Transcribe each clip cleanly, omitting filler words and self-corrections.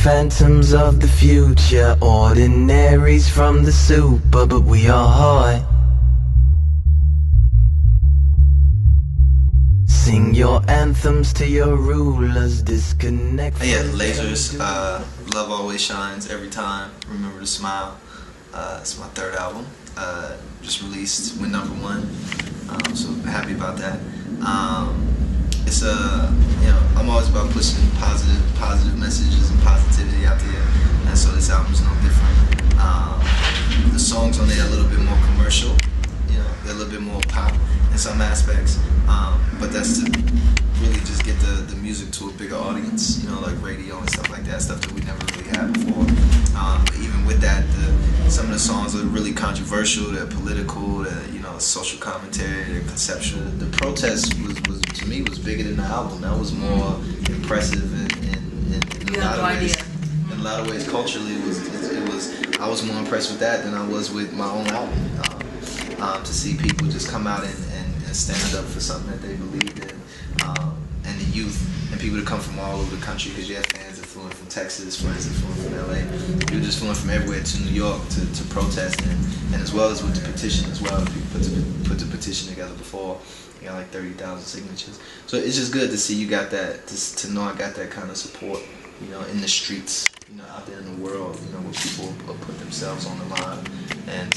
phantoms of the future, ordinaries from the super, but we are high. Sing your anthems to your rulers, disconnect. Yeah, Lasers, Love Always Shines, Every Time, Remember to Smile. It's my third album, just released, went #1, so happy about that. It's I'm always about pushing positive messages and positivity out there, and so this album's no different. The songs on there are a little bit more commercial, they're a little bit more pop in some aspects, but that's to really just get the music to a bigger audience, like radio and stuff like that, stuff that we never really had before. But even with that, some of the songs are really controversial, they're political, they're, social commentary, they're conceptual. The protest was to me was bigger than the album. That was more impressive in a lot of ways. In a lot of ways, culturally, I was more impressed with that than I was with my own album. To see people just come out and stand up for something that they believed in, and the youth and people that come from all over the country, because you have fans that flew in from Texas, friends that flew in from LA, people just flew in from everywhere to New York to protest, and as well as with the petition as well. People put the petition together before. You got like 30,000 signatures. So it's just good to see you got that, to know I got that kind of support, in the streets, out there in the world, where people put themselves on the line and,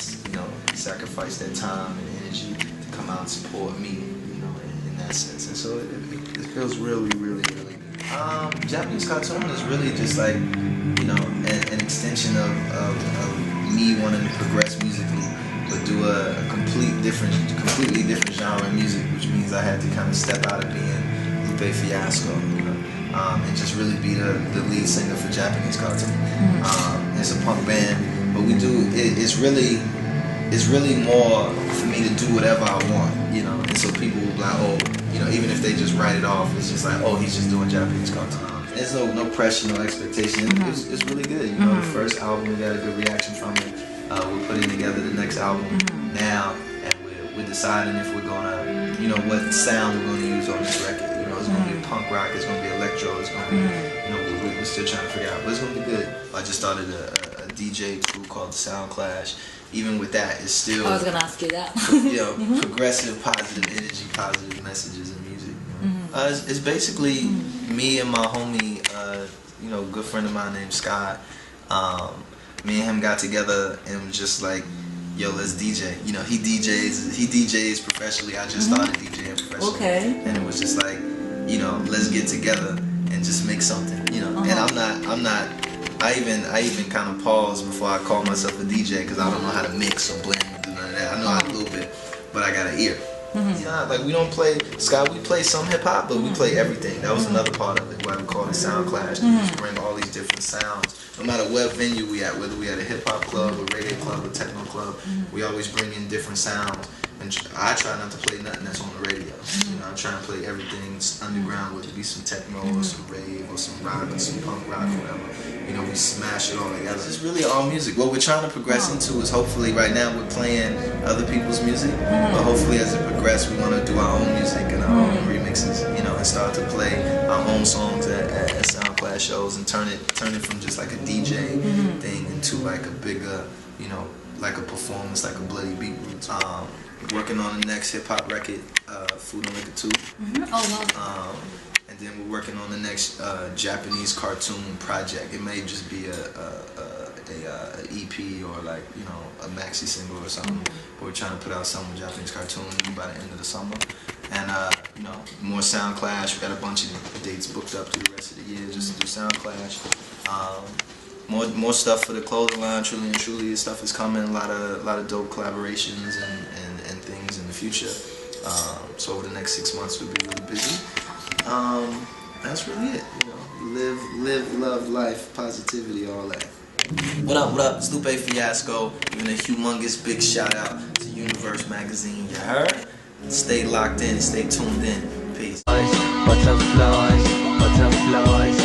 sacrifice their time and energy to come out and support me, in that sense. And so it feels really, really, really good. Japanese cartoon is really just like, an extension of me wanting to progress musically, but do a completely different genre of music, which means I had to kind of step out of being Lupe Fiasco, and just really be the lead singer for Japanese cartoon. It's a punk band, but we do it's really more for me to do whatever I want, and so people will be like, oh, even if they just write it off, it's just like, oh, he's just doing Japanese cartoon. There's no pressure, no expectation. It's really good. The first album, we got a good reaction from it. We're putting together the next album now, and we're deciding if we're gonna, what sound we're gonna use on this record. It's gonna be punk rock, it's gonna be electro, it's gonna be, we're still trying to figure out, but it's gonna be good. I just started a DJ crew called Sound Clash. Even with that, it's still, I was gonna ask you that. Progressive, positive energy, positive messages in music. It's basically me and my homie, good friend of mine named Scott. Me and him got together and was just like, yo, let's DJ. He DJs professionally. I just started DJing professionally. Okay. And it was just like, let's get together and just make something. And I even kind of paused before I call myself a DJ, because I don't know how to mix or blend or do none of that. I know how to a little bit, but I got an ear. Like we don't play, Scott, we play some hip hop, but we play everything. That was another part of it, why we call it Sound Clash. We just bring all these different sounds. No matter what venue we at, whether we at a hip hop club, a reggae club, a techno club, we always bring in different sounds. And I try not to play nothing that's on the radio. I try and play everything underground, whether it be some techno or some rave or some rock or some punk rock or whatever. We smash it all together. It's really all music. What we're trying to progress into is, hopefully right now we're playing other people's music, but hopefully as it progresses we want to do our own music and our own remixes, and start to play our own songs at Sound Clash shows and turn it from just like a DJ thing into like a bigger, like a performance, like a Bloody Beat Roots. Working on the next hip hop record, Food and Liquor 2. Oh wow. And then we're working on the next Japanese cartoon project. It may just be a EP or like a maxi single or something. But we're trying to put out some Japanese cartoon by the end of the summer. And more Sound Clash. We got a bunch of dates booked up through the rest of the year just to do Sound Clash. More stuff for the clothing line. Truly and Truly stuff is coming. A lot of dope collaborations and things in the future. So over the next 6 months we'll be really busy. That's really it. Live, love, life, positivity, all that. What up? It's Lupe Fiasco. Giving a humongous big shout out to Universe Magazine. You heard? Stay locked in, stay tuned in. Peace. Butterflies, butterflies.